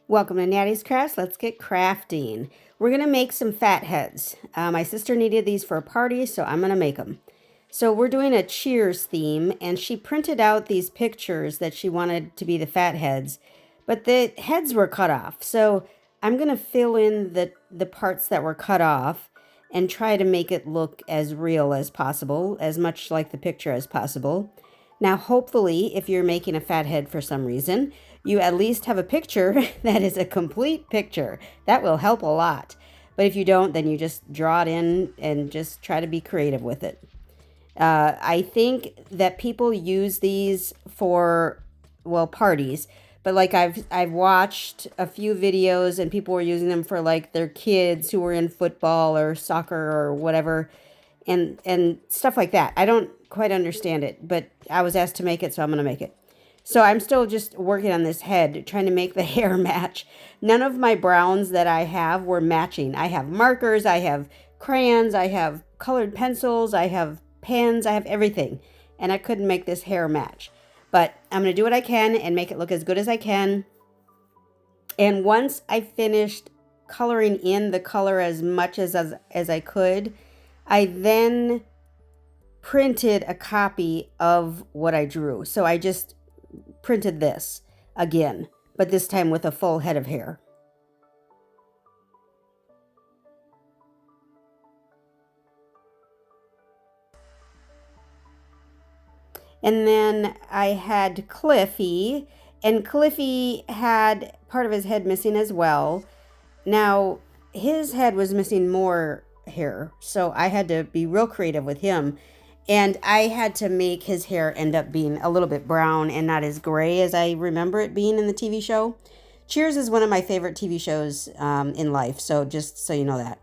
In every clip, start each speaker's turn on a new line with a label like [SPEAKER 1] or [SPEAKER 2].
[SPEAKER 1] Welcome to Natty's Crafts. Let's get crafting. We're going to make some fatheads. My sister needed these for a party, so I'm going to make them. So we're doing a Cheers theme, and she printed out these pictures that she wanted to be the fatheads, but the heads were cut off. So I'm going to fill in the parts that were cut off and try to make it look as real as possible, as much like the picture as possible. Now, hopefully, if you're making a fathead for some reason, you at least have a picture that is a complete picture. That will help a lot. But if you don't, then you just draw it in and just try to be creative with it. I think that people use these for, well, parties. But like I've watched a few videos and people were using them for like their kids who were in football or soccer or whatever, and stuff like that. I don't quite understand it, but I was asked to make it, so I'm going to make it. So I'm still just working on this head, trying to make the hair match. None of my browns that I have were matching. I have markers, I have crayons, I have colored pencils, I have pens, I have everything. And I couldn't make this hair match. But I'm going to do what I can and make it look as good as I can. And once I finished coloring in the color as much as I could, I then printed a copy of what I drew. So I just printed this again, but this time with a full head of hair. And then I had Cliffy, and Cliffy had part of his head missing as well. Now, his head was missing more hair, so I had to be real creative with him. And I had to make his hair end up being a little bit brown and not as gray as I remember it being in the TV show. Cheers is one of my favorite TV shows in life, so just so you know that.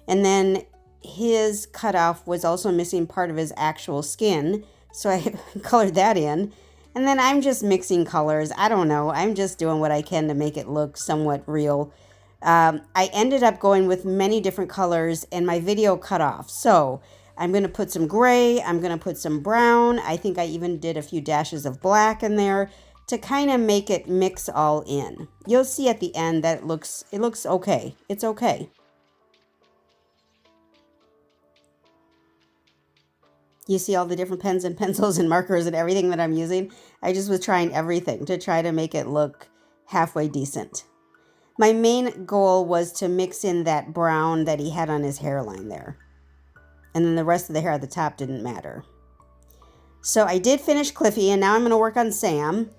[SPEAKER 1] And then his cutoff was also missing part of his actual skin, so I colored that in. And then I'm just mixing colors. I don't know. I'm just doing what I can to make it look somewhat real. I ended up going with many different colors, and my video cut off. So I'm going to put some gray, I'm going to put some brown. I think I even did a few dashes of black in there to kind of make it mix all in. You'll see at the end that it looks okay. It's okay. You see all the different pens and pencils and markers and everything that I'm using? I just was trying everything to try to make it look halfway decent. My main goal was to mix in that brown that he had on his hairline there. And then the rest of the hair at the top didn't matter. So I did finish Cliffy, and now I'm going to work on Sam.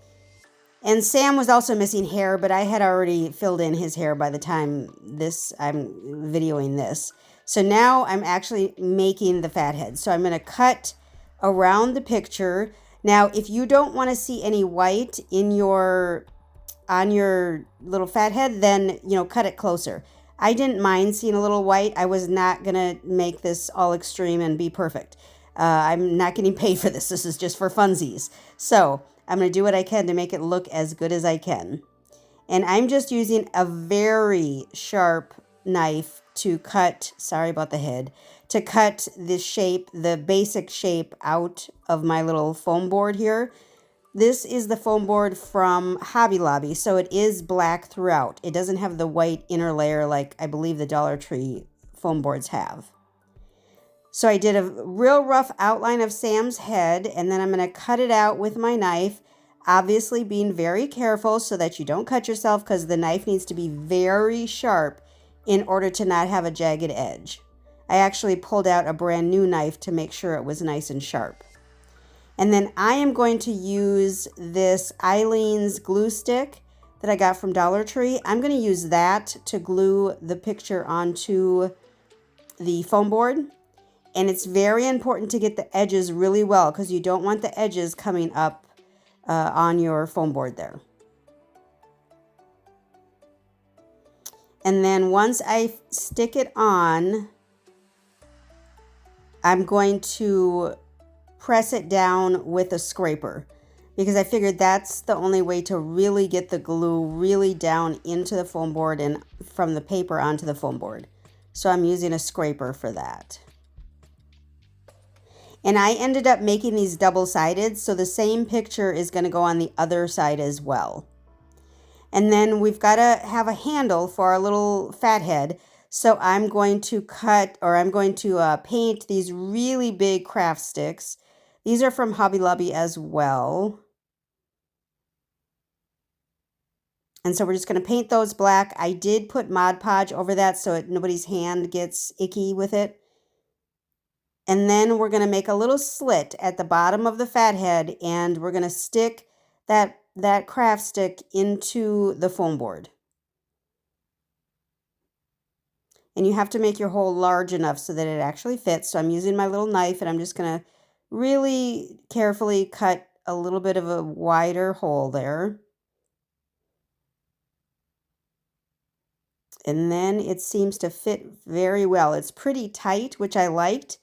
[SPEAKER 1] And Sam was also missing hair, but I had already filled in his hair by the time I'm videoing this. So now I'm actually making the fathead. So I'm going to cut around the picture. Now, if you don't want to see any white on your little fathead, then, cut it closer. I didn't mind seeing a little white. I was not going to make this all extreme and be perfect. I'm not getting paid for this. This is just for funsies. So I'm going to do what I can to make it look as good as I can. And I'm just using a very sharp knife to cut, sorry about the head, to cut the shape, the basic shape out of my little foam board here. This is the foam board from Hobby Lobby, so it is black throughout. It doesn't have the white inner layer like I believe the Dollar Tree foam boards have. So I did a real rough outline of Sam's head, and then I'm going to cut it out with my knife, obviously being very careful so that you don't cut yourself, because the knife needs to be very sharp in order to not have a jagged edge. I actually pulled out a brand new knife to make sure it was nice and sharp. And then I am going to use this Eileen's glue stick that I got from Dollar Tree. I'm going to use that to glue the picture onto the foam board. And it's very important to get the edges really well, because you don't want the edges coming up on your foam board there. And then once I stick it on, I'm going to press it down with a scraper, because I figured that's the only way to really get the glue really down into the foam board and from the paper onto the foam board. So I'm using a scraper for that. And I ended up making these double-sided, so the same picture is going to go on the other side as well. And then we've got to have a handle for our little fathead. So I'm going to paint these really big craft sticks. These are from Hobby Lobby as well. And so we're just going to paint those black. I did put Mod Podge over that so nobody's hand gets icky with it. And then we're going to make a little slit at the bottom of the fathead, and we're going to stick that craft stick into the foam board. And you have to make your hole large enough so that it actually fits. So I'm using my little knife, and I'm just going to really carefully cut a little bit of a wider hole there. And then it seems to fit very well. It's pretty tight, which I liked,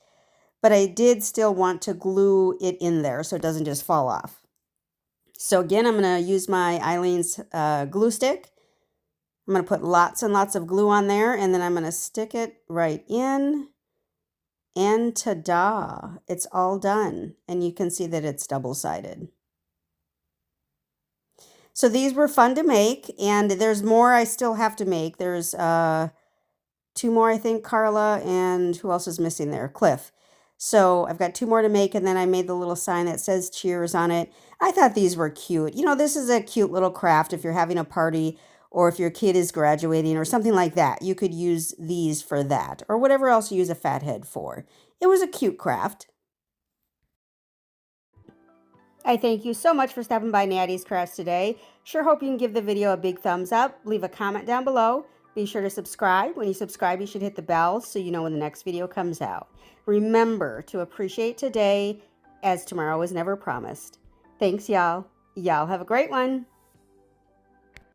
[SPEAKER 1] but I did still want to glue it in there so it doesn't just fall off. So again, I'm going to use my Eileen's glue stick. I'm going to put lots and lots of glue on there, and then I'm going to stick it right in. And ta-da! It's all done. And you can see that it's double-sided. So these were fun to make, and there's more I still have to make. There's 2 more, I think, Carla, and who else is missing there? Cliff. So I've got 2 more to make, and then I made the little sign that says cheers on it. I thought these were cute. You know, this is a cute little craft if you're having a party or if your kid is graduating or something like that. You could use these for that or whatever else you use a fathead for. It was a cute craft. I thank you so much for stopping by Nattys Crafts today. Sure hope you can give the video a big thumbs up. Leave a comment down below. Be sure to subscribe. When you subscribe, you should hit the bell so you know when the next video comes out. Remember to appreciate today, as tomorrow is never promised. Thanks, y'all. Y'all have a great one.